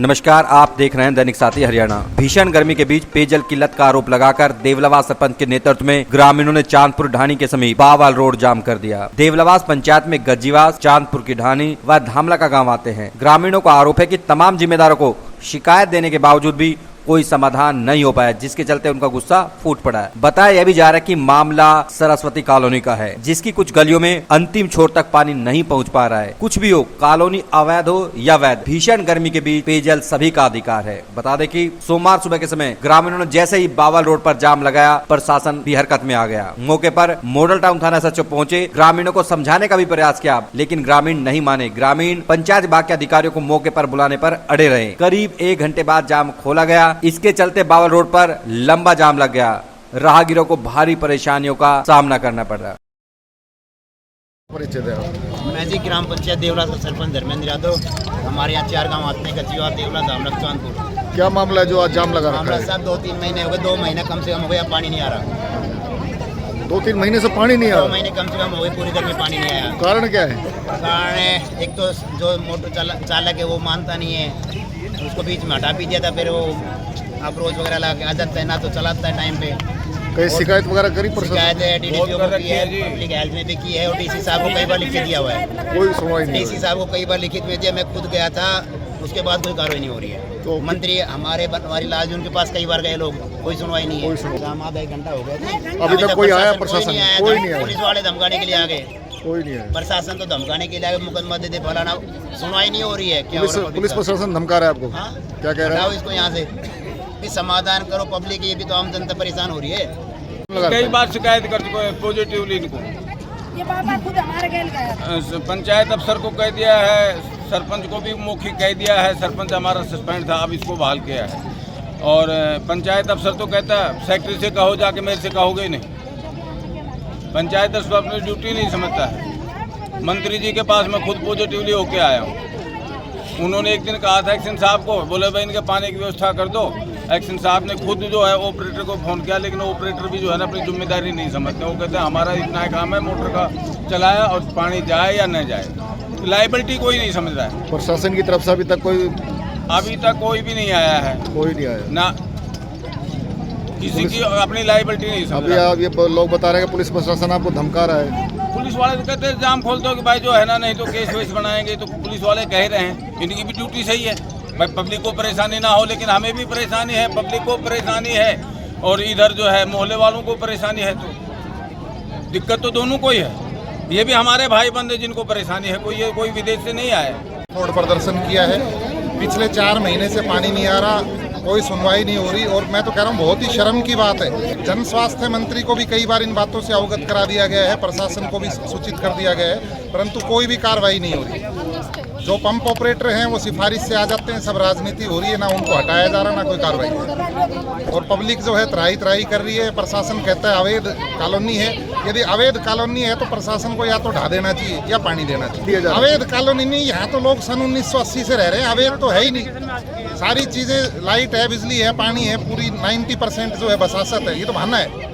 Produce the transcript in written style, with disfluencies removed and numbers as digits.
नमस्कार, आप देख रहे हैं दैनिक साथी हरियाणा। भीषण गर्मी के बीच पेयजल किल्लत का आरोप लगाकर देवलवास सरपंच के नेतृत्व में ग्रामीणों ने चांदपुर ढाणी के समीप बावल रोड जाम कर दिया। देवलवास पंचायत में गज्जीवास, चांदपुर की ढाणी व धामला का गांव आते हैं। ग्रामीणों का आरोप है कि तमाम जिम्मेदारों को शिकायत देने के बावजूद भी कोई समाधान नहीं हो पाया, जिसके चलते उनका गुस्सा फूट पड़ा है। बताया यह भी जा रहा है कि मामला सरस्वती कॉलोनी का है, जिसकी कुछ गलियों में अंतिम छोर तक पानी नहीं पहुंच पा रहा है। कुछ भी हो, कॉलोनी अवैध हो या वैध, भीषण गर्मी के बीच पेयजल सभी का अधिकार है। बता दें कि सोमवार सुबह के समय ग्रामीणों ने जैसे ही बावल रोड पर जाम लगाया, प्रशासन भी हरकत में आ गया। मौके पर मॉडल टाउन थाना सचिव पहुंचे, ग्रामीणों को समझाने का भी प्रयास किया, लेकिन ग्रामीण नहीं माने। ग्रामीण पंचायत विभाग के अधिकारियों को मौके पर बुलाने पर अड़े रहे। करीब 1 घंटे बाद जाम खोला गया। इसके चलते बावल रोड पर लंबा जाम लग गया। राहगीरों को भारी परेशानियों का सामना करना पड़ रहा। मैं जी ग्राम पंचायत देवला का सरपंच धर्मेंद्र यादव। हमारे यहाँ 4 गांव आते हैं, गज्जीवास, देवला, धामला, चांदपुर। क्या मामला है जो आज जाम लगा रखा मामला है? साहब 2-3 महीने हो गए, 2 महीने कम से कम हो गया, पानी नहीं आ रहा। 2-3 महीने से पानी नहीं आ 2 रहा? महीने कम से कम हो गए, पूरी गर्मी पानी नहीं आया। कारण क्या है? कारण है, एक तो जो मोटर चालक है वो मानता नहीं है, उसको बीच में हटा भी दिया था, फिर वो अप्रोच वगैरह लगा के आ जाता है, ना तो चलाता है टाइम पे। कहीं शिकायत वगैरह करी प्रशासन? शिकायत है डीडीपीओ को की है, पब्लिक हेल्थ में भी की है, और डीसी साहब को कई बार लिख के दिया हुआ है। कोई सुनवाई नहीं डीसी साहब को कई बार लिखित में दिया, मैं खुद गया था, उसके बाद कोई कार्रवाई नहीं हो रही है। तो मंत्री हमारे बनवारी लाल जी उनके पास कई बार गए लोग, कोई सुनवाई नहीं है। शाम आधा 1 घंटा हो गया, अभी तक कोई आया प्रशासन प्रशासन? कोई नहीं आया। पुलिस वाले धमकाने के लिए आ गए, कोई नहीं है। प्रशासन तो धमकाने के लिए आगे, मुकदमा दे दे फलाना, सुनवाई नहीं हो रही है। क्या हो रहा है? पुलिस प्रशासन धमका रहा है आपको? हाँ? क्या कह रहा हटाओ है? इसको यहाँ से, भी समाधान करो। पब्लिक ये भी तो आम जनता परेशान हो रही है। कई बार शिकायत कर चुके हैं पॉजिटिवली इनको। ये बाबा खुद हमारे गैल गया। पंचायत अफसर को कह दिया है, सरपंच को भी मौखिक कह दिया है। सरपंच हमारा सस्पेंड था, अब इसको बहाल किया है। और पंचायत अफसर तो कहता है सेक्रेटरी से कहो, जाके मेरे से कहोगे ही नहीं। पंचायत अफसर अपनी ड्यूटी नहीं समझता है। मंत्री जी के पास मैं खुद पॉजिटिवली होके आया हूँ। उन्होंने एक दिन कहा था एक्शन साहब को, बोले भाई इनके पानी की व्यवस्था कर दो। एक्शन साहब ने खुद जो है ऑपरेटर को फ़ोन किया, लेकिन ऑपरेटर भी जो है ना अपनी जिम्मेदारी नहीं समझते। वो कहते हैं हमारा इतना काम है, मोटर का चलाया और पानी जाए या न जाए, लाइबिलिटी कोई नहीं समझ रहा है। प्रशासन की तरफ से अभी तक कोई भी नहीं आया है, कोई नहीं आया ना किसी की अपनी लाइबिलिटी नहीं समझ अभी रहा। आप ये लोग बता रहे हैं कि पुलिस प्रशासन आपको धमका रहा है। पुलिस वाले तो कहते हैं जाम खोल दो कि भाई जो है ना, नहीं तो केस वेस बनाएंगे। तो पुलिस वाले कह रहे हैं, इनकी भी ड्यूटी सही है भाई, पब्लिक को परेशानी ना हो, लेकिन हमें भी परेशानी है, पब्लिक को परेशानी है, और इधर जो है मोहल्ले वालों को परेशानी है। तो दिक्कत तो दोनों को ही है। ये भी हमारे भाई बंदे जिनको परेशानी है, कोई विदेश से नहीं आया। रोड प्रदर्शन किया है, पिछले 4 महीने से पानी नहीं आ रहा, कोई सुनवाई नहीं हो रही। और मैं तो कह रहा हूँ बहुत ही शर्म की बात है। जन स्वास्थ्य मंत्री को भी कई बार इन बातों से अवगत करा दिया गया है, प्रशासन को भी सूचित कर दिया गया है, परंतु कोई भी कार्रवाई नहीं हो रही। जो पंप ऑपरेटर हैं वो सिफारिश से आ जाते हैं, सब राजनीति हो रही है, ना उनको हटाया जा रहा, ना कोई कार्रवाई। और पब्लिक जो है त्राही कर रही है। प्रशासन कहता है अवैध कॉलोनी है। यदि अवैध कॉलोनी है तो प्रशासन को या तो ढा देना चाहिए या पानी देना चाहिए। अवैध कॉलोनी नहीं, यहाँ तो लोग सन 1980 से रह रहे हैं, अवैध तो है ही नहीं। सारी चीजें, लाइट है, बिजली है, पानी है, पूरी 90% जो है बसासत है। ये तो बहाना है।